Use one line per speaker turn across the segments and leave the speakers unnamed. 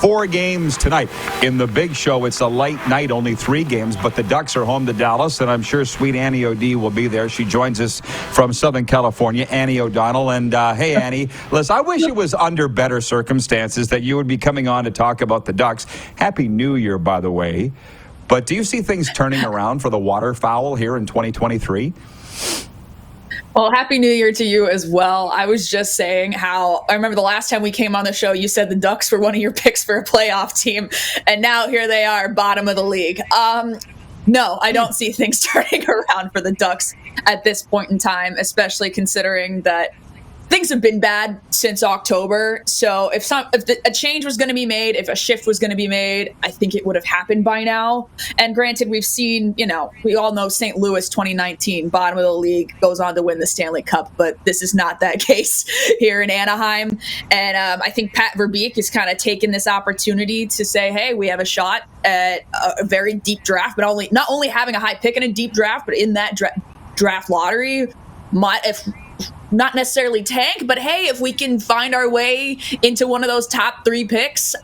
4 games tonight. In the big show, it's a light night, only 3 games, but the Ducks are home to Dallas, and I'm sure sweet Annie O'D will be there. She joins us from Southern California, Annie O'Donnell. And hey, Annie, listen, I wish it was under better circumstances that you would be coming on to talk about the Ducks. Happy New Year, by the way. But do you see things turning around for the waterfowl here in 2023?
Well, Happy New Year to you as well. I was just saying how I remember the last time we came on the show, you said the Ducks were one of your picks for a playoff team. And now here they are, bottom of the league. No, I don't see things turning around for the Ducks at this point in time, especially considering that things have been bad since October. So if a change was going to be made, if a shift was going to be made, I think it would have happened by now. And granted, we've seen, we all know St. Louis 2019, bottom of the league, goes on to win the Stanley Cup. But this is not that case here in Anaheim. And I think Pat Verbeek has kind of taken this opportunity to say, hey, we have a shot at a very deep draft, but not only having a high pick in a deep draft, but in that draft lottery, if not necessarily tank, but hey, if we can find our way into one of those top 3 picks,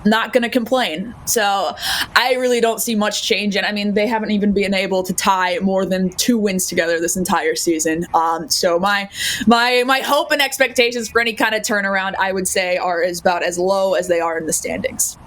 not going to complain. So I really don't see much change. And I mean, they haven't even been able to tie more than 2 wins together this entire season. So my hope and expectations for any kind of turnaround, I would say, are about as low as they are in the standings.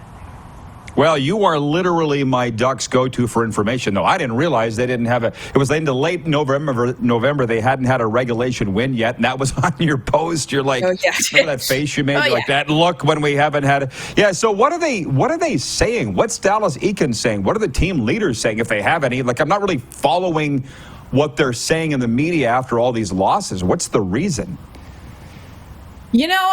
Well, you are literally my Ducks go-to for information, though. I didn't realize they didn't have it was into late November. They hadn't had a regulation win yet, and that was on your post. You're like, remember that face you made? Like that look when we haven't had it. Yeah, so what are they saying? What's Dallas Eakins saying? What are the team leaders saying, if they have any? Like, I'm not really following what they're saying in the media after all these losses. What's the reason?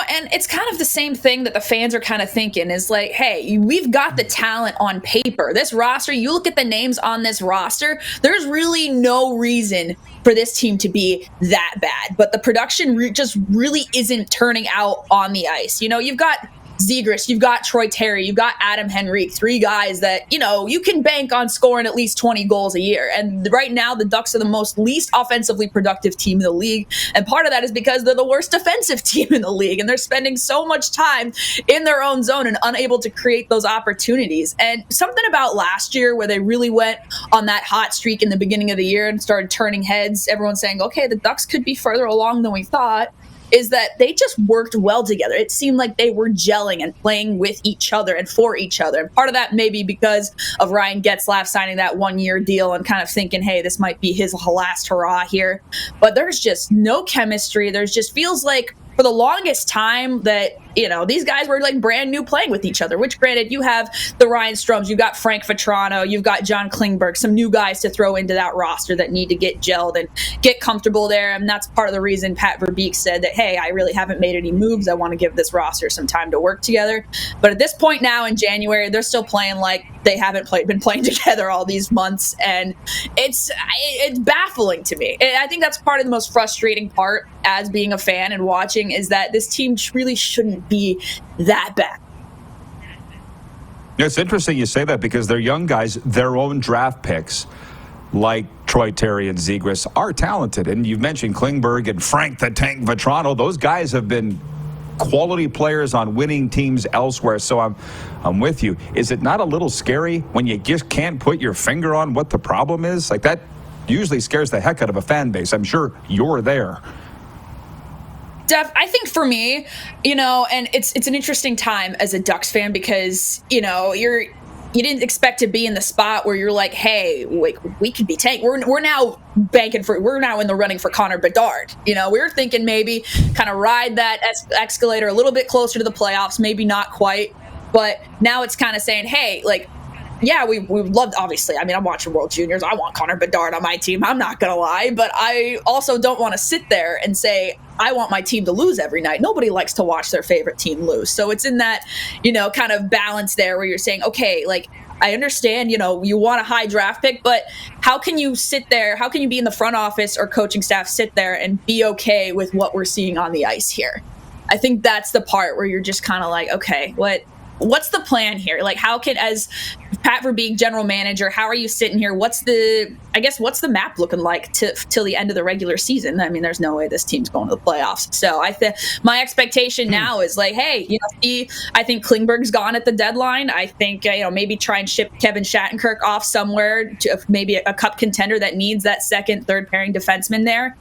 And it's kind of the same thing that the fans are kind of thinking is like, hey, we've got the talent on paper. This roster, you look at the names on this roster, there's really no reason for this team to be that bad. But the production just really isn't turning out on the ice. You've got Zegras, you've got Troy Terry, you've got Adam Henrique, 3 guys that, you can bank on scoring at least 20 goals a year. And right now, the Ducks are the least offensively productive team in the league. And part of that is because they're the worst defensive team in the league. And they're spending so much time in their own zone and unable to create those opportunities. And something about last year where they really went on that hot streak in the beginning of the year and started turning heads, everyone saying, okay, the Ducks could be further along than we thought, is that they just worked well together. It seemed like they were gelling and playing with each other and for each other. And part of that may be because of Ryan Getzlaf signing that 1-year deal and kind of thinking, hey, this might be his last hurrah here. But there's just no chemistry. There's just feels like for the longest time that, these guys were like brand new playing with each other, which granted, you have the Ryan Stroms, you've got Frank Vetrano, you've got John Klingberg, some new guys to throw into that roster that need to get gelled and get comfortable there. And that's part of the reason Pat Verbeek said that, hey, I really haven't made any moves. I want to give this roster some time to work together. But at this point now in January, they're still playing like they haven't been playing together all these months. And it's baffling to me. I think that's part of the most frustrating part as being a fan and watching is that this team really shouldn't be that bad.
It's interesting you say that because they're young guys, their own draft picks, like Troy Terry and Zegras, are talented. And you've mentioned Klingberg and Frank the Tank Vetrano. Those guys have been quality players on winning teams elsewhere. So I'm with you. Is it not a little scary when you just can't put your finger on what the problem is? Like, that usually scares the heck out of a fan base. I'm sure you're there.
Def, I think for me, and it's an interesting time as a Ducks fan because, you didn't expect to be in the spot where you're like, hey, we could be tanked. We're now we're now in the running for Connor Bedard. We were thinking maybe kind of ride that escalator a little bit closer to the playoffs, maybe not quite. But now it's kind of saying, hey, like, yeah, we loved, obviously. I mean, I'm watching World Juniors. I want Connor Bedard on my team. I'm not going to lie. But I also don't want to sit there and say, I want my team to lose every night. Nobody likes to watch their favorite team lose. So it's in that, kind of balance there where you're saying, okay, like, I understand, you want a high draft pick, but how can you sit there? How can you be in the front office or coaching staff sit there and be okay with what we're seeing on the ice here? I think that's the part where you're just kind of like, okay, what's the plan here? Like, how can, as Pat Verbeek, general manager, how are you sitting here? What's the map looking like till the end of the regular season? I mean, there's no way this team's going to the playoffs. So I think my expectation now is like, hey, I think Klingberg's gone at the deadline. I think, maybe try and ship Kevin Shattenkirk off somewhere to maybe a cup contender that needs that second, third pairing defenseman there.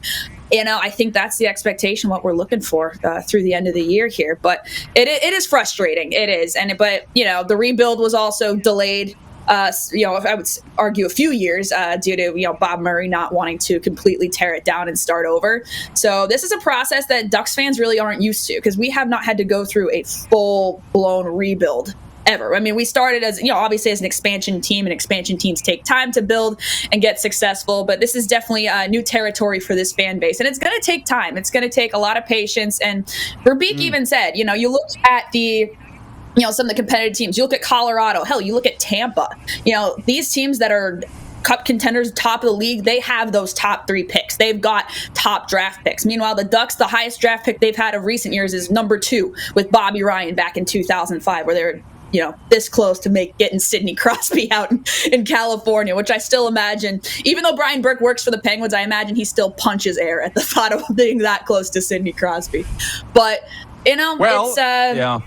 I think that's the expectation, what we're looking for through the end of the year here. But it is frustrating. It is. But the rebuild was also delayed, I would argue a few years due to, Bob Murray not wanting to completely tear it down and start over. So this is a process that Ducks fans really aren't used to, because we have not had to go through a full-blown rebuild ever. I mean, we started as, obviously as an expansion team, and expansion teams take time to build and get successful, but this is definitely new territory for this fan base, and it's going to take time. It's going to take a lot of patience. And Verbeek even said, you look at the some of the competitive teams, you look at Colorado, hell, you look at Tampa, these teams that are cup contenders, top of the league, they have those top 3 picks. They've got top draft picks. Meanwhile, the Ducks, the highest draft pick they've had of recent years is number 2 with Bobby Ryan back in 2005, where they're this close to getting Sidney Crosby out in California, which I still imagine, even though Brian Burke works for the Penguins, I imagine he still punches air at the thought of being that close to Sidney Crosby. But, it's...
yeah.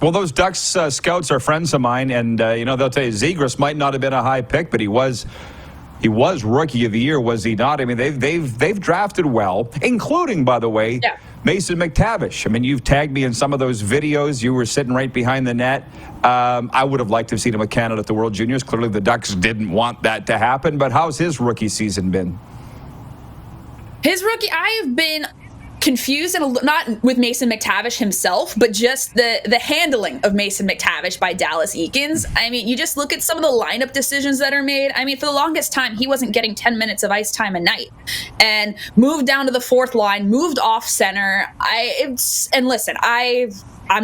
Well, those Ducks scouts are friends of mine, and, they'll tell you Zegras might not have been a high pick, but he was Rookie of the Year, was he not? I mean, they've drafted well, including, by the way, Mason McTavish. I mean, you've tagged me in some of those videos. You were sitting right behind the net. I would have liked to have seen him with Canada at the World Juniors. Clearly, the Ducks didn't want that to happen. But how's his rookie season been?
His rookie, I've been confused, and not with Mason McTavish himself, but just the handling of Mason McTavish by Dallas Eakins. I mean, you just look at some of the lineup decisions that are made. I mean, for the longest time, he wasn't getting 10 minutes of ice time a night, and moved down to the 4th line, moved off center. I'm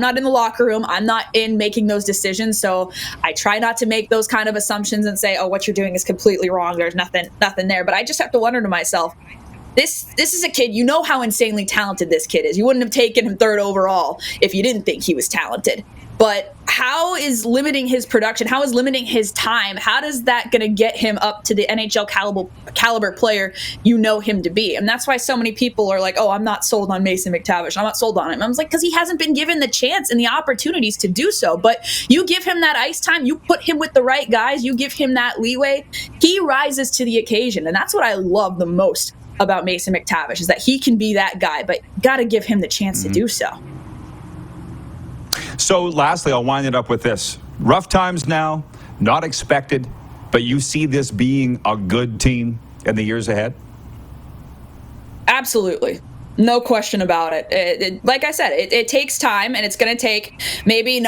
not in the locker room. I'm not in making those decisions. So I try not to make those kind of assumptions and say, oh, what you're doing is completely wrong. There's nothing there. But I just have to wonder to myself, This is a kid, how insanely talented this kid is. You wouldn't have taken him 3rd overall if you didn't think he was talented. But how is limiting his production, how is limiting his time, how does that going to get him up to the NHL caliber player him to be? And that's why so many people are like, oh, I'm not sold on Mason McTavish. I'm not sold on him. I was like, because he hasn't been given the chance and the opportunities to do so. But you give him that ice time, you put him with the right guys, you give him that leeway, he rises to the occasion. And that's what I love the most about Mason McTavish, is that he can be that guy, but got to give him the chance to do so.
So lastly, I'll wind it up with this. Rough times now, not expected, but you see this being a good team in the years ahead?
Absolutely. No question about it. Like I said, it takes time, and it's going to take maybe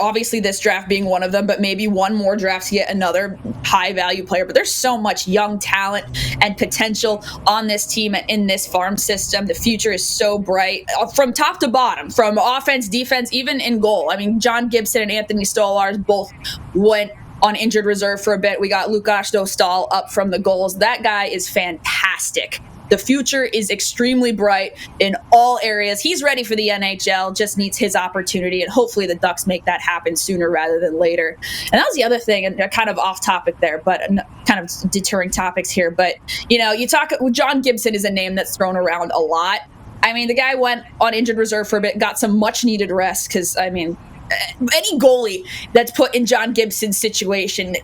obviously this draft being one of them, but maybe one more draft to get another high value player. But there's so much young talent and potential on this team and in this farm system. The future is so bright from top to bottom, from offense, defense, even in goal. I mean, John Gibson and Anthony Stolarz both went on injured reserve for a bit. We got Lukas Dostal up from the goals. That guy is fantastic. The future is extremely bright in all areas. He's ready for the NHL, just needs his opportunity, and hopefully the Ducks make that happen sooner rather than later. And that was the other thing, and kind of off topic there, but kind of deterring topics here. But, you talk, John Gibson is a name that's thrown around a lot. I mean, the guy went on injured reserve for a bit, got some much needed rest, because, I mean, any goalie that's put in John Gibson's situation,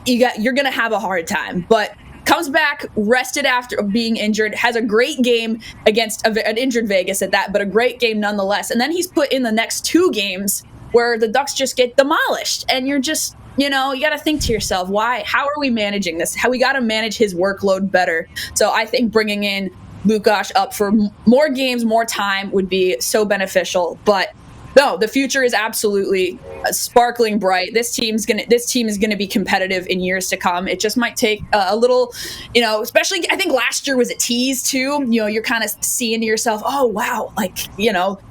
you're going to have a hard time. But comes back rested after being injured, has a great game against an injured Vegas at that, but a great game nonetheless. And then he's put in the next 2 games where the Ducks just get demolished. And you're just, you got to think to yourself, why? How are we managing this? How we got to manage his workload better. So I think bringing in Lukas up for more games, more time would be so beneficial. But no, the future is absolutely sparkling bright. This team is gonna be competitive in years to come. It just might take a little, especially I think last year was a tease too. You're kind of seeing to yourself, oh wow,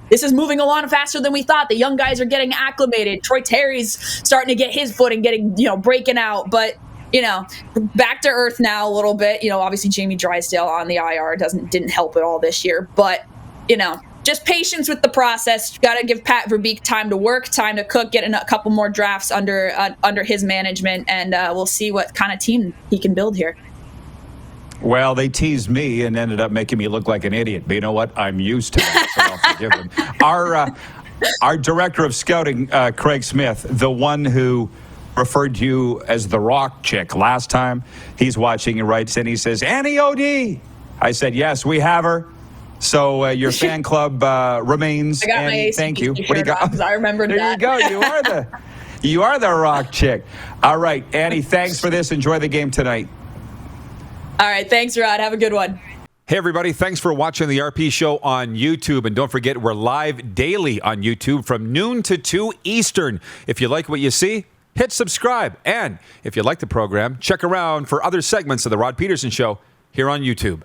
this is moving along faster than we thought. The young guys are getting acclimated. Troy Terry's starting to get his footing, getting breaking out, but. Back to earth now a little bit. Obviously Jamie Drysdale on the IR didn't help at all this year, but just patience with the process. Got to give Pat Verbeek time to work, time to cook, get a couple more drafts under his management, and we'll see what kind of team he can build here.
Well, they teased me and ended up making me look like an idiot. But you know what? I'm used to that, so I'll forgive them. Our director of scouting, Craig Smith, the one who referred to you as the rock chick last time, he's watching and writes in. He says, Annie O.D. I said, yes, we have her. So your fan club remains.
I got
Annie,
my
thank you.
What do you got? I remembered that.
There you go. You are the rock chick. All right, Annie, thanks for this. Enjoy the game tonight.
All right, thanks, Rod. Have a good one.
Hey, everybody. Thanks for watching the RP Show on YouTube. And don't forget, we're live daily on YouTube from noon to 2 Eastern. If you like what you see, hit subscribe. And if you like the program, check around for other segments of the Rod Pedersen Show here on YouTube.